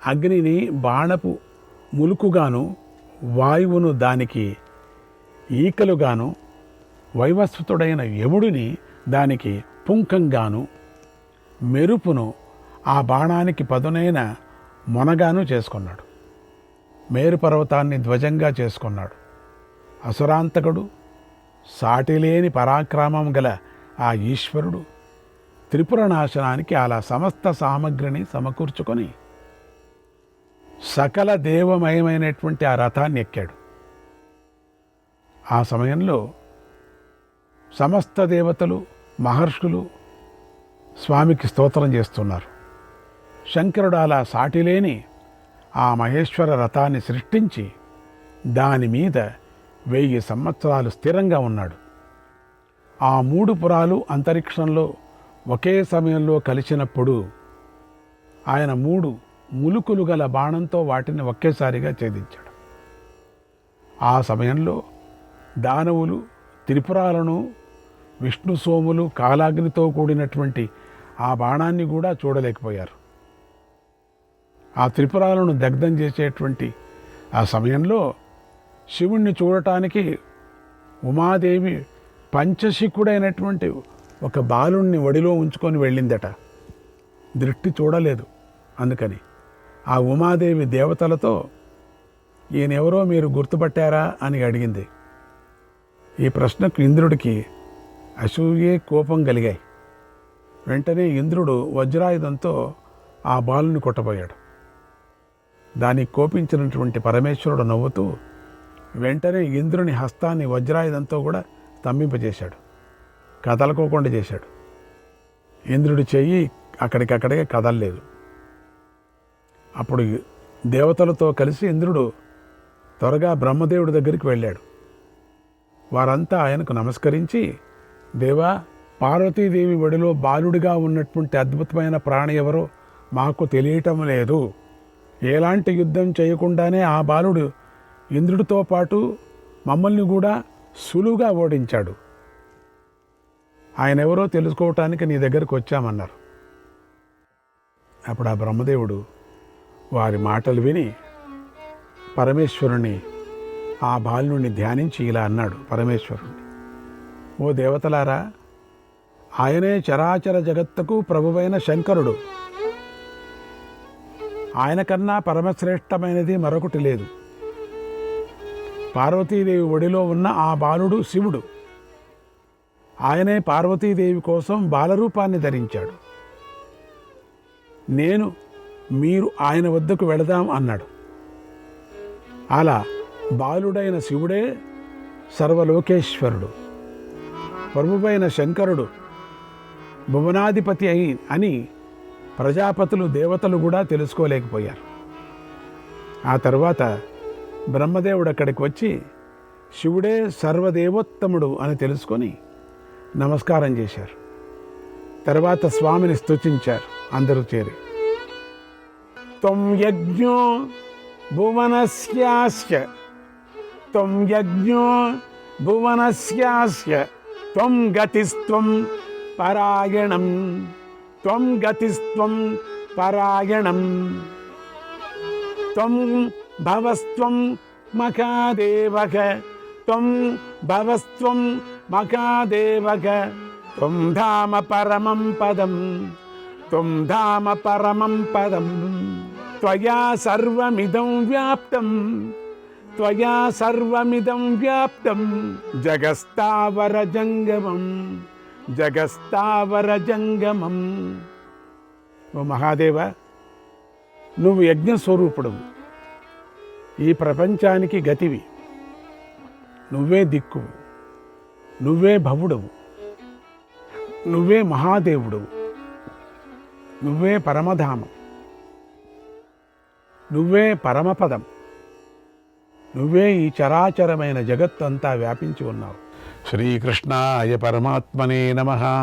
అగ్నిని బాణపు ములుకుగాను, వాయువును దానికి ఈకలుగాను, వైవస్వతుడైన యముడిని దానికి పుంకంగాను, మెరుపును ఆ బాణానికి పదునైన మొనగాను చేసుకున్నాడు. మేరు పర్వతాన్ని ధ్వజంగా చేసుకున్నాడు. అసురాంతకుడు, సాటిలేని పరాక్రమం గల ఆ ఈశ్వరుడు త్రిపుర నాశనానికి అలా సమస్త సామగ్రిని సమకూర్చుకొని సకల దేవమయమైనటువంటి ఆ రథాన్ని ఎక్కాడు. ఆ సమయంలో సమస్త దేవతలు, మహర్షులు స్వామికి స్తోత్రం చేస్తున్నారు. శంకరుడు అలా సాటిలేని ఆ మహేశ్వర రథాన్ని సృష్టించి దాని మీద 1000 సంవత్సరాలు స్థిరంగా ఉన్నాడు. ఆ 3 పురాలు అంతరిక్షంలో ఒకే సమయంలో కలిసినప్పుడు ఆయన 3 ములుకులు గల బాణంతో వాటిని ఒకేసారిగా ఛేదించాడు. ఆ సమయంలో దానవులు త్రిపురాలను, విష్ణు సోములు కాలాగ్నితో కూడినటువంటి ఆ బాణాన్ని కూడా చూడలేకపోయారు. ఆ త్రిపురాలను దగ్ధం చేసేటువంటి ఆ సమయంలో శివుణ్ణి చూడటానికి ఉమాదేవి పంచశిఖుడైనటువంటి ఒక బాలుణ్ణి ఒడిలో ఉంచుకొని వెళ్ళిందట. దృష్టి చూడలేదు. అందుకని ఆ ఉమాదేవి దేవతలతో ఈయనెవరో మీరు గుర్తుపట్టారా అని అడిగింది. ఈ ప్రశ్నకు ఇంద్రుడికి అసూయే, కోపం కలిగాయి. వెంటనే ఇంద్రుడు వజ్రాయుధంతో ఆ బాలుని కొట్టబోయాడు. దానికి కోపించినటువంటి పరమేశ్వరుడు నవ్వుతూ వెంటనే ఇంద్రుని హస్తాన్ని వజ్రాయుధంతో కూడా స్తంభింపజేశాడు, కదలకోకుండా చేశాడు. ఇంద్రుడి చెయ్యి అక్కడికక్కడే కదలలేదు. అప్పుడు దేవతలతో కలిసి ఇంద్రుడు త్వరగా బ్రహ్మదేవుడి దగ్గరికి వెళ్ళాడు. వారంతా ఆయనకు నమస్కరించి, దేవా, పార్వతీదేవి ఒడిలో బాలుడిగా ఉన్నటువంటి అద్భుతమైన ప్రాణి ఎవరో మాకు తెలియటం లేదు. ఎలాంటి యుద్ధం చేయకుండానే ఆ బాలుడు ఇంద్రుడితో పాటు మమ్మల్ని కూడా సులువుగా ఓడించాడు. ఆయన ఎవరో తెలుసుకోవటానికి నీ దగ్గరకు వచ్చామన్నారు. అప్పుడు ఆ బ్రహ్మదేవుడు వారి మాటలు విని పరమేశ్వరుని, ఆ బాలుని ధ్యానించి ఇలా అన్నాడు. పరమేశ్వరుణ్ణి, ఓ దేవతలారా, ఆయనే చరాచర జగత్తుకు ప్రభువైన శంకరుడు. ఆయన కన్నా పరమశ్రేష్టమైనది మరొకటి లేదు. పార్వతీదేవి ఒడిలో ఉన్న ఆ బాలుడు శివుడు. ఆయనే పార్వతీదేవి కోసం బాలరూపాన్ని ధరించాడు. మీరు ఆయన వద్దకు వెళదాం అన్నాడు. అలా బాలుడైన శివుడే సర్వలోకేశ్వరుడు, ప్రభువైన శంకరుడు, భువనాధిపతి అని ప్రజాపతులు, దేవతలు కూడా తెలుసుకోలేకపోయారు. ఆ తర్వాత బ్రహ్మదేవుడు అక్కడికి వచ్చి శివుడే సర్వదేవోత్తముడు అని తెలుసుకొని నమస్కారం చేశారు. తర్వాత స్వామిని స్తుతించారు అందరూ చేరి. త్వం యజ్ఞో భువనస్యాస్య, త్వం యజ్ఞో భువనస్యాస్య, త్వం గతిస్త్వం పరాయణం, త్వం గతిస్త్వం పరాయణం, త్వం భవస్త్వం మఖాదేవక, త్వం భవస్త్వం మఖాదేవక, త్వం ధామ పరమం పదం, త్వం ధామ పరమం పదం, త్వయా సర్వమిదం వ్యాప్తం, త్వయా సర్వమిదం వ్యాప్తం, జగస్తావర జంగమం, జగస్తావర జంగమం. ఓ మహాదేవ, నువ్వు యజ్ఞస్వరూపుడు, ఈ ప్రపంచానికి గతివి, నువ్వే దిక్కు, నువ్వే భవుడవు, నువ్వే మహాదేవుడు, నువ్వే పరమధామం, నువ్వే పరమపదం, నువ్వే ఈ చరాచరమైన జగత్తంతా వ్యాపించి ఉన్నావు. శ్రీకృష్ణాయ పరమాత్మనే నమః.